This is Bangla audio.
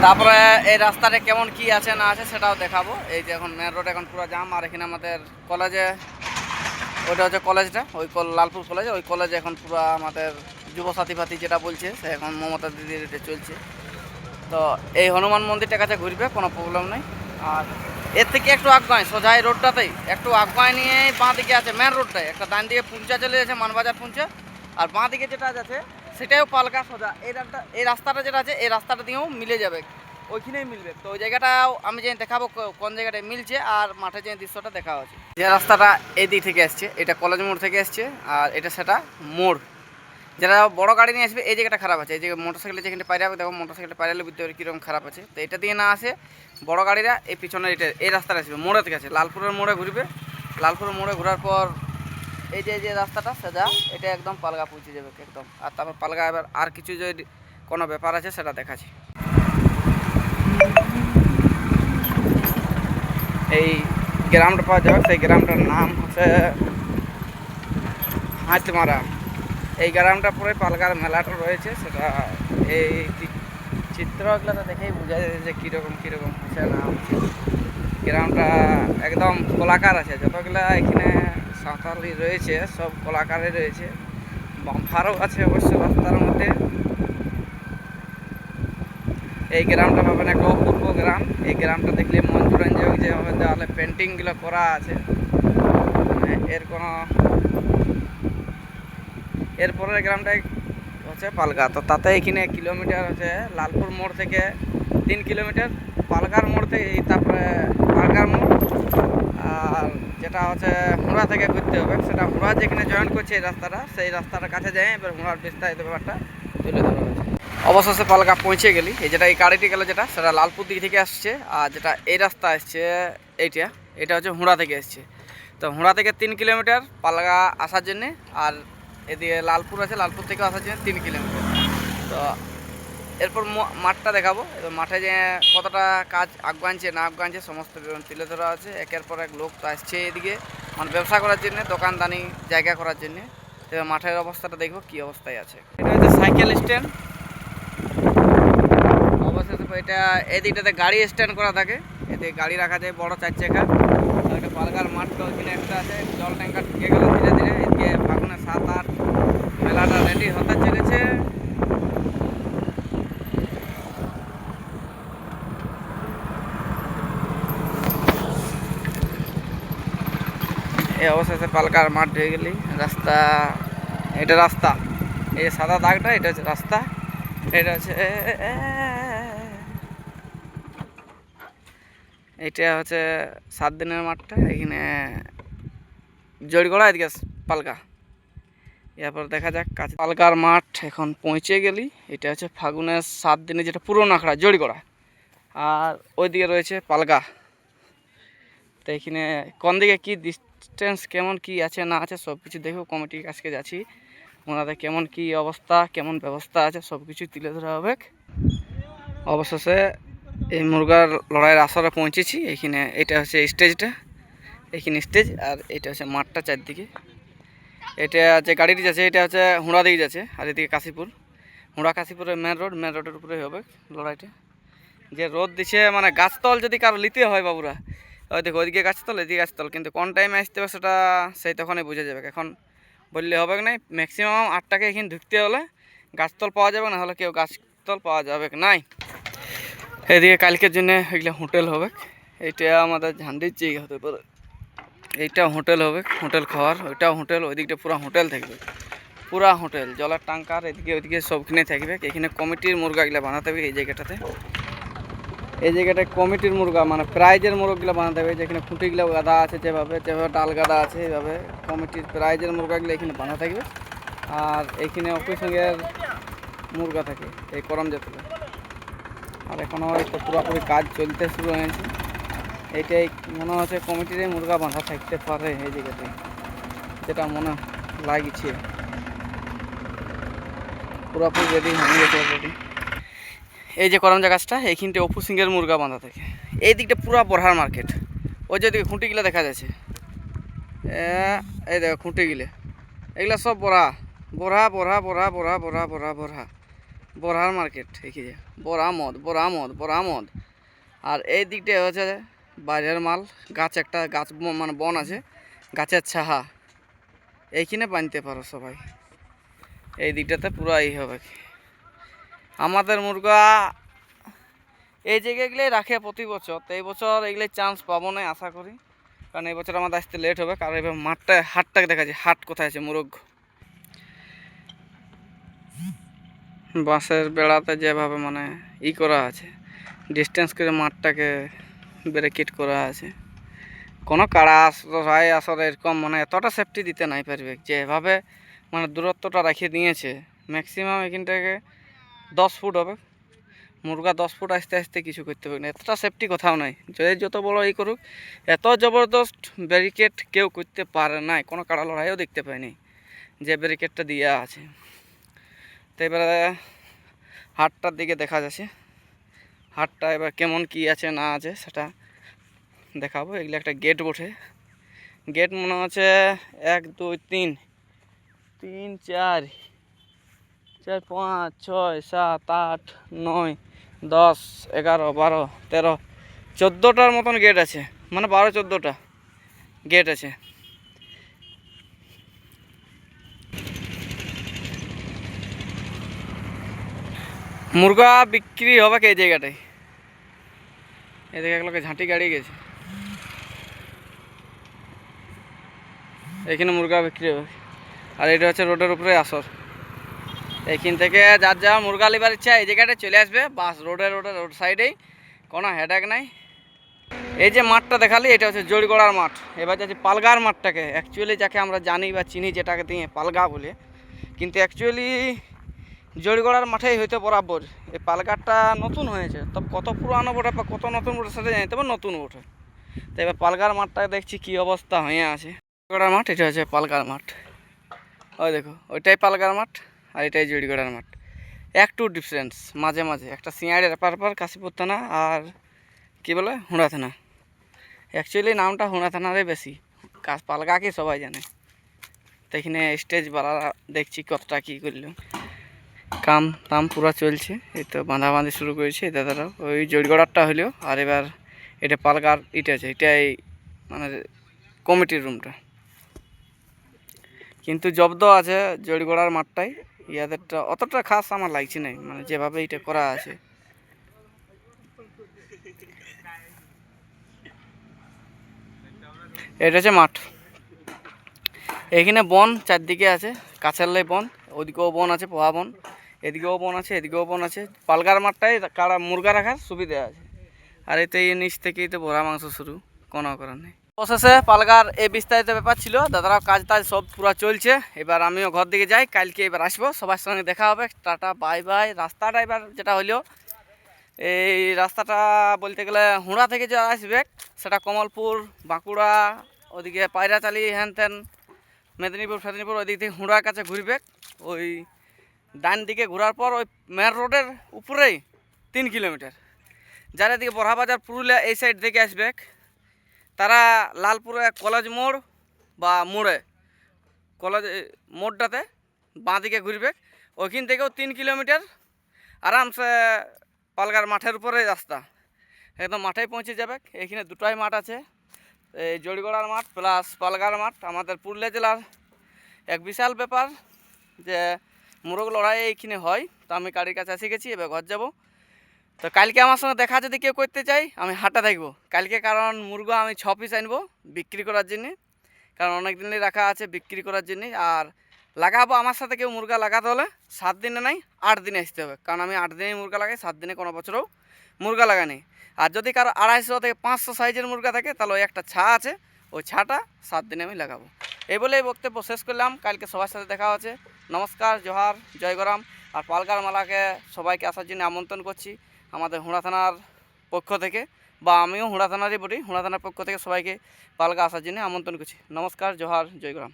তারপরে এই রাস্তাটা কেমন কি আছে না আছে সেটাও দেখাবো। এই যে এখন মেন রোড এখন পুরো জাম, আর এখানে আমাদের কলেজে, ওইটা হচ্ছে কলেজটা, ওই লালপুর কলেজ, ওই কলেজে এখন পুরো আমাদের যুব সাথী ফাথী যেটা বলছে সে এখন মমতা দিদির এটা চলছে। তো এই হনুমান মন্দিরটার কাছে ঘুরবে, কোনো প্রবলেম নেই। আর এর থেকে একটু আগায় সোজা এই রোডটাতেই একটু আগায় নিয়ে বাঁ দিকে আছে মেন রোডটাই, একটা ডান দিকে পুঞ্চা চলে যাচ্ছে, মানবাজার পুঞ্চা, আর বাঁ দিকে যেটা আছে সেটাও পালকা সোজা। এই রাস্তাটা যেটা আছে এই রাস্তাটা দিয়েও মিলে যাবে, ওইখানেই মিলবে। তো ওই জায়গাটাও আমি যে দেখাবো কোন জায়গাটায় মিলছে, আর মাঠে যে দৃশ্যটা দেখা হচ্ছে। যে রাস্তাটা এই দিক থেকে আসছে এটা কলেজ মোড় থেকে আসছে, আর এটা সেটা মোড়। যারা বড় গাড়ি নিয়ে আসবে এই জায়গাটা খারাপ আছে, এই যে মোটরসাইকেলে যেখানে পাইরে হবে, দেখো মোটরসাইকেলটা পাইরালে বুঝতে পারি কীরকম খারাপ আছে। তো এটা দিয়ে না আসে বড় গাড়িরা এই পিছনের এটা এই রাস্তাটা আসবে, মোড়ে থেকে আছে লালপুরের মোড়ে ঘুরবে। লালপুরের মোড়ে ঘোরার পর এই যে রাস্তাটা সেটা এটা একদম পালগা পৌঁছে যাবে একদম। আর তারপর পালগা এবার আর কিছু যদি কোনো ব্যাপার আছে সেটা দেখাচ্ছি। এই গ্রামটা পাওয়া যাবে, সেই গ্রামটার নাম হচ্ছে হাতমারা। এই গ্রামটা পরে পালগার মেলাটা রয়েছে, সেটা এই চিত্রগুলোতে দেখেই বোঝা যায় যে কীরকম হচ্ছে না হচ্ছে। গ্রামটা একদম কলাকার আছে, যতগুলা এখানে সাঁওতালি রয়েছে সব কলাকারে রয়েছে। বাম্পারও আছে অবশ্য রাস্তার মধ্যে। এই গ্রামটা পাবেন একটা অপূর্ব গ্রাম। এই গ্রামটা দেখলে মন জুড়ে যে দেওয়ালে পেন্টিংগুলো করা আছে, এর কোনো এরপরের গ্রামটাই হচ্ছে পালগা। তো তাতে এখানে কিলোমিটার হচ্ছে লালপুর মোড় থেকে 3 কিলোমিটার, পালগার মোড় থেকে তারপরে পালগার মোড়। আর যেটা হচ্ছে হুড়া থেকে ঘুরতে হবে, সেটা হুড়া যেখানে জয়েন করছে এই রাস্তাটা, সেই রাস্তাটার কাছে যায় এবার হুড়ার বিস্তারিত ব্যাপারটা তুলে ধরা হয়েছে। অবশেষে পালগা পৌঁছে গেলি। এই যেটা এই গাড়িটি গেল যেটা সেটা লালপুর দিক থেকে আসছে, আর যেটা এই রাস্তা আসছে এটা হচ্ছে হুড়া থেকে আসছে। তো হুড়া থেকে 3 কিলোমিটার পালগা আসার জন্যে, আর এদিকে লালপুর আছে, লালপুর থেকে আসার জন্য 3 কিলোমিটার। তো এরপর মাঠটা দেখাবো, এবার মাঠে যে কতটা কাজ আগানছে না আগানছে সমস্ত বিবরণ তুলে ধরা আছে। একের পর এক লোক তো আসছে এদিকে মানে ব্যবসা করার জন্য, দোকানদানি জায়গা করার জন্য। এবার মাঠের অবস্থাটা দেখবো কী অবস্থায় আছে। এটা হচ্ছে সাইকেল স্ট্যান্ড। অবশ্যই এটা এদিকটাতে গাড়ি স্ট্যান্ড করা থাকে, এতে গাড়ি রাখা যায় বড় 4 চাকা। একটা পালগার মাঠ ওইখানে একটা আছে, জল ট্যাঙ্কার ঢুকে গেল ধীরে ধীরে। এদিকে ফাগুনে 7-8 মেলাটা রেডি হতে চলেছে। এই অবশেষে পালকার মাঠ হয়ে গেলি। রাস্তা, এটা রাস্তা, এই যে সাদা দাগটা এটা হচ্ছে রাস্তা। এটা হচ্ছে এটা হচ্ছে 7 দিনের মাঠটা। এখানে জড়গড়া এদিকে পালকা। এরপর দেখা যাক কাছে পালকার মাঠ এখন পৌঁছে গেলি। এটা হচ্ছে ফাগুনের 7 দিনে যেটা পুরনো আখড়া জড়গড়া, আর ওইদিকে রয়েছে পালকা। তো এখানে কোন দিকে কী ডিস্টেন্স কেমন কি আছে না আছে সব কিছু দেখব। কমিটির কাছকে যাচ্ছি, ওনাদের কেমন কি অবস্থা কেমন ব্যবস্থা আছে সব কিছু তুলে ধরা হবে। অবশেষে এই মুরগার লড়াইয়ের আসরে পৌঁছেছি। এখানে এটা হচ্ছে স্টেজটা, এখানে স্টেজ, আর এটা হচ্ছে মাঠটা চারদিকে। এটা যে গাড়িটি যাচ্ছে এটা হচ্ছে হুড়া দিকে যাচ্ছে, আর এদিকে কাশীপুর। হুড়া কাশীপুরের মেন রোডের উপরে হবে লড়াইটা। যে রোদ দিচ্ছে মানে গাছতল যদি কারো নিতে হয় বাবুরা, ওই দেখো ওইদিকে গাছতল এদিকে গাছতল, কিন্তু কোন টাইমে আসতে হবে সেটা সেই তখনই বোঝা যাবে। এখন বললে হবে না, ম্যাক্সিমাম 8টাকে এখানে ঢুকতে হলে গাছতল পাওয়া যাবে, না হলে কেউ গাছতল পাওয়া যাবে নাই। এদিকে কালকের জন্য এগুলো হোটেল হবে। এইটা আমাদের ঝান্ডির জায়গা হতে পারে, এইটা হোটেল হবে, হোটেল খাওয়ার, ওইটাও হোটেল, ওই দিকটা পুরো হোটেল থাকবে, পুরা হোটেল জলের ট্যাঙ্কার এদিকে ওইদিকে সবখানে থাকবে। এখানে কমিটির মুরগাগুলো বানাতে হবে। এই জায়গাটায় কমিটির মুরগা মানে প্রাইজের মুরগগুলো বানাতে হবে। যেখানে খুঁটিগুলো গাদা আছে, যেভাবে ডাল গাদা আছে, এইভাবে কমিটির প্রাইজের মুরগাগুলো এখানে বানা থাকবে। আর এইখানে অফিসের মুরগা থাকে এই করম জাতগুলো। আর এখনও তো পুরোপুরি কাজ চলতে শুরু হয়েছে। এইটাই মনে হচ্ছে কমিটির মুরগা বাঁধা থাকতে পারে এই জায়গাতে, যেটা মনে লাগছে। পুরোপুরি রেডি হয়ে গেছে অলরেডি। এই যে করমজা গাছটা এইখানটা অপু সিংয়ের মুরগা বাঁধা থাকে। এই দিকটা পুরা বড়হার মার্কেট, ওই যেদিকে খুঁটিগুলো দেখা যাচ্ছে, এই দেখো খুঁটিগুলো, এগুলো সব বড়া বড়া বড়া বড়া বড়া বড়া বড়া বড়া বড়ার মার্কেট এখানে বড়ামদ। আর এই দিকটা হচ্ছে বাইরের মাল, গাছ মানে বন আছে, গাছের ছাহা এইখানে বানতে পারো সবাই। এই দিকটাতে পুরো এই হবে। আমাদের মুরগা এই জায়গাগুলোই রাখে প্রতি বছর, তো এই বছর এগুলোই চান্স পাবো না আশা করি, কারণ এই বছর আমাদের আসতে লেট হবে। কারণ এবার হাটটাকে দেখা যায়, হাট কোথায় আছে মুরগ। বাঁশের বেড়াতে যেভাবে মানে করা আছে, ডিস্টেন্স করে মাঠটাকে ব্যারিকেড করা আছে, কোনো কাড়া আসলে এরকম মানে এতটা সেফটি দিতে নাই পারবে, যেভাবে মানে দূরত্বটা রেখে দিয়েছে। ম্যাক্সিমাম এখান থেকে 10 ফুট হবে, মুরগা 10 ফুট আসতে আসতে কিছু করতে পারবে না, এতটা সেফটি কোথাও নাই। যত বড় করুক, এত জবরদস্ত ব্যারিকেড কেউ করতে পারে নাই, কোনো কাড়া লড়াইও দেখতে পাইনি যে ব্যারিকেডটা দেওয়া আছে। তো এবারে হাটটার দিকে দেখা যাচ্ছে, হাটটা এবার কেমন কি আছে না আছে সেটা দেখাবো। এগুলো একটা গেট বটে, গেট মনে হচ্ছে 1 2 3 3 4 4 5 6 7 8 9 10 11 12 13 14টার মতন গেট আছে, মানে 12-14টা গেট আছে। মুরগা বিক্রি হবে এই জায়গাটায়, এদিকে এক লোকে ঝাঁটি গাড়ি গেছে, এখানে মুরগা বিক্রি হবে। আর এটা হচ্ছে রোডের উপরে আসর, এইখান থেকে যার যার মুরগা লিবার ইচ্ছা এই জায়গাটায় চলে আসবে, বাস রোড সাইডেই, কোনো হেডেক নাই। এই যে মাঠটা দেখালি এটা হচ্ছে জড়িগড়ার মাঠ। এবার যাচ্ছে পালগার মাঠটাকে, অ্যাকচুয়ালি যাকে আমরা জানি বা চিনি যেটাকে দিয়ে পালগা বলে, কিন্তু অ্যাকচুয়ালি জড়িগড়ার মাঠেই হয়তো বরাবর। এই পালগারটা নতুন হয়েছে, তবে কত পুরানো বটে বা কত নতুন বটে সেটা জানি, তবে নতুন বটে। তো এবার পালগার মাঠটা দেখছি কি অবস্থা হয়ে আছে। জড়িগড়ার মাঠ, এটা হচ্ছে পালগার মাঠ। ওই দেখো, ওইটাই পালগার মাঠ আর এটাই জড়িগড়ার মাঠ, একটু ডিফারেন্স। মাঝে মাঝে একটা সিঁয়াড়ের পার কাশীপুর থানা আর কি বলে হুড়া থানা, অ্যাকচুয়ালি নামটা হুড়া থানারই বেশি, পালগাকে সবাই জানে। তো এখানে স্টেজ বাড়া দেখছি কতটা কী করলো, কাম পুরো চলছে। এই তো বাঁধাবাঁধি শুরু করেছে এই দাদারা, ওই জড়িগড়ারটা হইলেও। আর এবার এটা পালগার ইটা আছে, এটাই মানে কমিটির রুমটা, কিন্তু জব্দ আছে জড়িগড়ার মাঠটাই। ইয়াদেরটা অতটা খাস আমার লাগছে না, মানে যেভাবে এটা করা আছে। এটা হচ্ছে মাঠ, এখানে বন চারদিকে আছে, কাছের লাই বন, ওদিকেও বন আছে, পোহা বন, এদিকেও বন আছে, এদিকেও বন আছে। পালগার মাঠটাই কারা মুরগা রাখার সুবিধা আছে। আর এতে এই নিচ থেকেই তো ভরা মাংস শুরু, কোনো করার নেই। অবশেষে পালগার এই বিস্তারিত ব্যাপার ছিল, দাদারাও কাজ টাজ সব পুরো চলছে। এবার আমিও ঘর দিকে যাই, কালকে এবার আসবো, সবার সঙ্গে দেখা হবে। Tata bye bye. রাস্তাটা এবার যেটা হইলো, এই রাস্তাটা বলতে গেলে হুড়া থেকে যে আসবে সেটা কমলপুর, বাঁকুড়া, ওদিকে পায়রাচালি, হ্যান ত্যান মেদিনীপুর ওইদিক থেকে হুড়ার কাছে ঘুরবে। ওই ডান দিকে ঘোরার পর ওই মেন রোডের উপরেই 3 কিলোমিটার। যারা এদিকে বড়হাবাজার পুরুলিয়া এই সাইড থেকে আসবে তারা লালপুরে কলেজ মোড় বা কলেজ মোড়টাতে বাঁ দিকে ঘুরবে, ওইখান থেকেও 3 কিলোমিটার আরামসে পালগার মাঠের উপরে রাস্তা, একদম মাঠেই পৌঁছে যাবে। এখানে দুটাই মাঠ আছে, এই জড়িগড়ার মাঠ প্লাস পালগার মাঠ। আমাদের পুরুলিয়া জেলার এক বিশাল ব্যাপার যে মুরগ লড়াই এইখানে হয়। তো আমি গাড়ির কাছে এসে গেছি, এবার ঘর যাবো। তো কালকে আমার সঙ্গে দেখা যদি কেউ করতে চাই, আমি হাটে থাকবো কালকে, কারণ মুরগা আমি 6 পিস আনবো বিক্রি করার জন্যে, কারণ অনেক দিনই রাখা আছে বিক্রি করার জন্যে। আর লাগাবো আমার সাথে কেউ মুরগা লাগাতে হলে 7 দিনে নাই 8 দিনে আসতে হবে, কারণ আমি 8 দিনেই মুরগা লাগাই, 7 দিনে কোনো বছরও মুরগা লাগানি। আর যদি কারো 250 থেকে 500 সাইজের মুরগা থাকে, তাহলে ওই একটা ছা আছে, ওই ছাটা 7 দিনে আমি লাগাবো। এই বলে এই বক্তব্য শেষ করলাম। কালকে সবার সাথে দেখা হচ্ছে। নমস্কার, জোহার, জয় গরাম। আর পালগার মালাকে সবাইকে আসার জন্য আমন্ত্রণ করছি আমাদের হুড়া থানার পক্ষ থেকে, বা আমিও হুড়া থানারই বলি, হুড়া থানার পক্ষ থেকে সবাইকে পালগা আসার জন্য আমন্ত্রণ করছি। নমস্কার, জোহার, জয় গরাম।